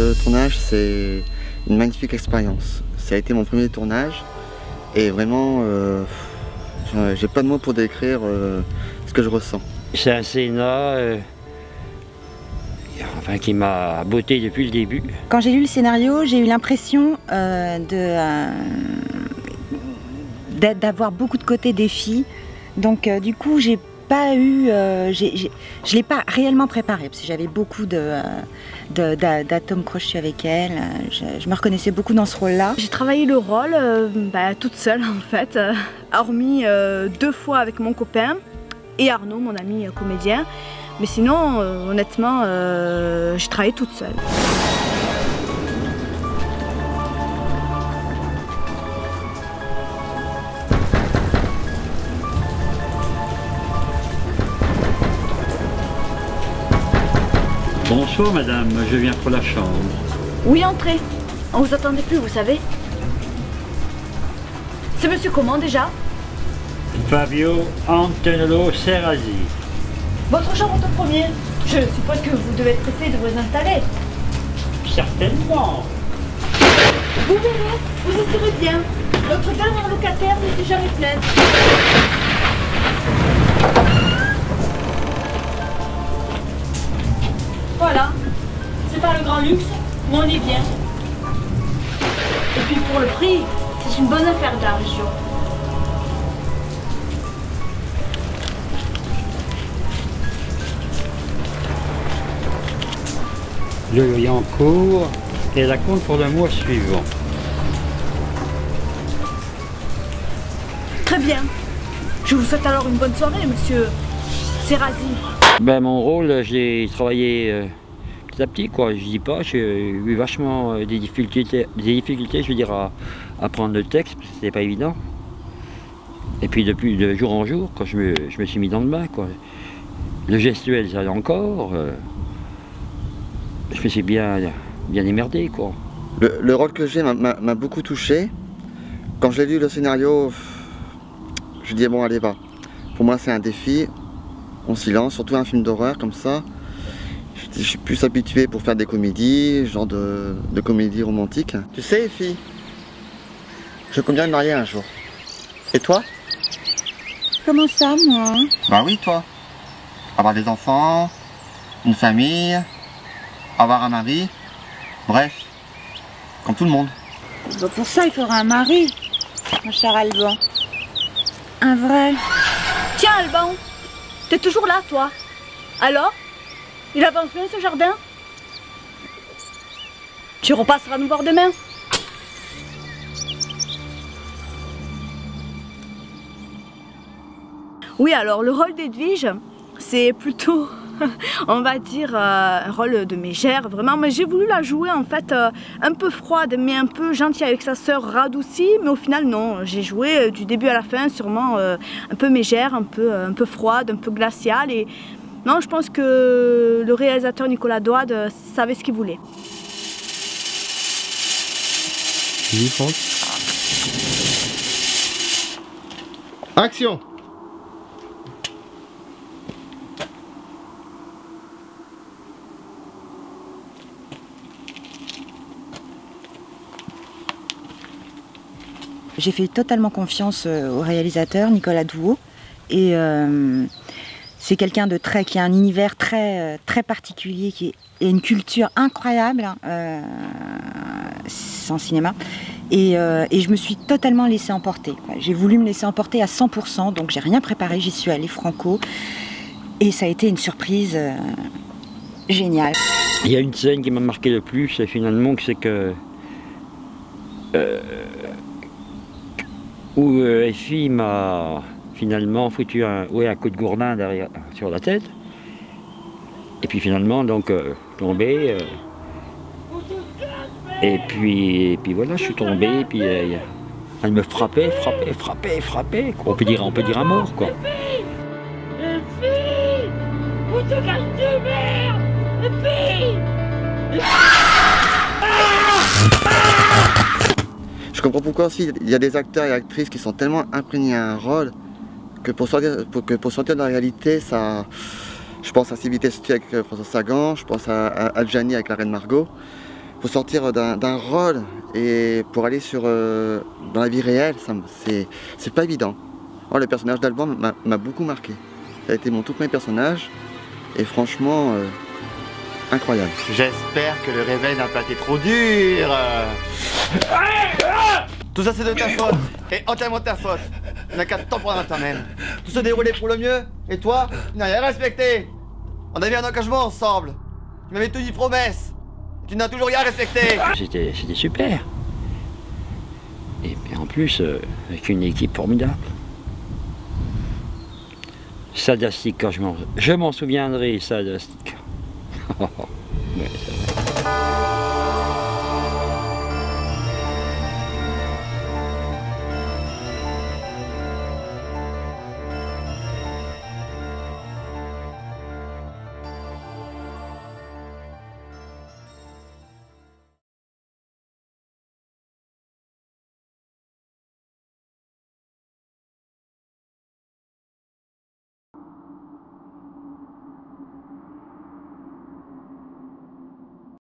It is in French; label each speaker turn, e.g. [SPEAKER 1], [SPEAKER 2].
[SPEAKER 1] Ce tournage, c'est une magnifique expérience. Ça a été mon premier tournage et vraiment, j'ai pas de mots pour décrire ce que je ressens.
[SPEAKER 2] C'est un Sénat enfin, qui m'a botté depuis le début.
[SPEAKER 3] Quand j'ai lu le scénario, j'ai eu l'impression d'avoir beaucoup de côtés défis. Donc du coup, j'ai pas eu, je l'ai pas réellement préparé parce que j'avais beaucoup d'atomes crochus avec elle. Je me reconnaissais beaucoup dans ce rôle-là.
[SPEAKER 4] J'ai travaillé le rôle toute seule en fait, hormis 2 fois avec mon copain et Arnaud, mon ami comédien. Mais sinon, honnêtement, j'ai travaillé toute seule.
[SPEAKER 2] Bonsoir madame, je viens pour la chambre.
[SPEAKER 4] Oui, entrez. On vous attendait plus, vous savez. C'est monsieur comment déjà?
[SPEAKER 2] Fabio Antonello Serrazzi.
[SPEAKER 4] Votre chambre au premier. Je suppose que vous devez être pressé de vous installer.
[SPEAKER 2] Certainement.
[SPEAKER 4] Vous verrez, vous y serez bien. Notre dernière locataire n'était jamais pleine. Voilà, c'est pas le grand luxe, mais on est bien. Et puis pour le prix, c'est une bonne affaire de la région.
[SPEAKER 2] Le loyer en cours et la compte pour le mois suivant.
[SPEAKER 4] Très bien. Je vous souhaite alors une bonne soirée, monsieur Serrazzi.
[SPEAKER 2] Ben, mon rôle, j'ai travaillé petit à petit, quoi. Je dis pas, j'ai eu vachement des difficultés, je veux dire, à prendre le texte, parce que c'était pas évident. Et puis depuis de jour en jour, quand je me suis mis dans le bain, quoi. Le gestuel, ça allait encore. Je me suis bien émerdé, quoi.
[SPEAKER 1] Le rôle que j'ai m'a beaucoup touché. Quand j'ai lu le scénario, je dis bon allez va. Pour moi c'est un défi, en silence, surtout un film d'horreur comme ça. Je suis plus habitué pour faire des comédies, genre de comédies romantiques. Tu sais fille, je compte bien me marier un jour. Et toi?
[SPEAKER 3] Comment ça, moi?
[SPEAKER 1] Bah oui toi. Avoir des enfants, une famille, avoir un mari, bref, comme tout le monde.
[SPEAKER 3] Bon, pour ça, il faudra un mari, mon cher Alban. Un vrai.
[SPEAKER 4] Tiens Alban, t'es toujours là toi? Alors? Il avance bien ce jardin? Tu repasseras nous voir demain? Oui, alors le rôle d'Edwige, c'est plutôt, on va dire, un rôle de mégère, vraiment. Mais j'ai voulu la jouer en fait un peu froide, mais un peu gentille avec sa sœur radoucie. Mais au final, non, j'ai joué du début à la fin, sûrement un peu mégère, un peu froide, un peu glaciale. Et non, je pense que le réalisateur Nicolas Douade savait ce qu'il voulait.
[SPEAKER 2] Oui, Franck.
[SPEAKER 1] Action!
[SPEAKER 3] J'ai fait totalement confiance au réalisateur Nicolas Douade et c'est quelqu'un de qui a un univers très particulier et une culture incroyable en cinéma et je me suis totalement laissée emporter. J'ai voulu me laisser emporter à 100%, donc j'ai rien préparé, j'y suis allée franco et ça a été une surprise géniale.
[SPEAKER 2] Il y a une scène qui m'a marqué le plus, finalement, c'est que où Effie m'a finalement foutu un coup de gourdin derrière, sur la tête. Et puis finalement, donc, tombé. Et puis voilà, je suis tombé, et puis elle me frappait. On peut dire à mort, quoi.
[SPEAKER 5] Effie! Où te caches-tu, merde? Effie!
[SPEAKER 1] Je comprends pourquoi aussi il y a des acteurs et actrices qui sont tellement imprégnés à un rôle que pour sortir de la réalité, ça, je pense à Civité avec François Sagan, je pense à Adjani avec la Reine Margot. pour sortir d'un rôle et pour aller dans la vie réelle, c'est pas évident. Oh, le personnage d'Alban m'a beaucoup marqué. Ça a été mon tout premier personnage et franchement, incroyable.
[SPEAKER 6] J'espère que le réveil n'a pas été trop dur. Tout ça c'est de ta faute, et entièrement de ta faute. On n'a qu'à t'en prendre à toi-même. Tout se déroulait pour le mieux, et toi, tu n'as rien respecté. On avait un engagement ensemble. Tu m'avais tout dit promesse. Tu n'as toujours rien respecté.
[SPEAKER 2] C'était super. Et puis en plus, avec une équipe formidable. Sadastic, quand je m'en souviendrai, Sadastic. Ouais,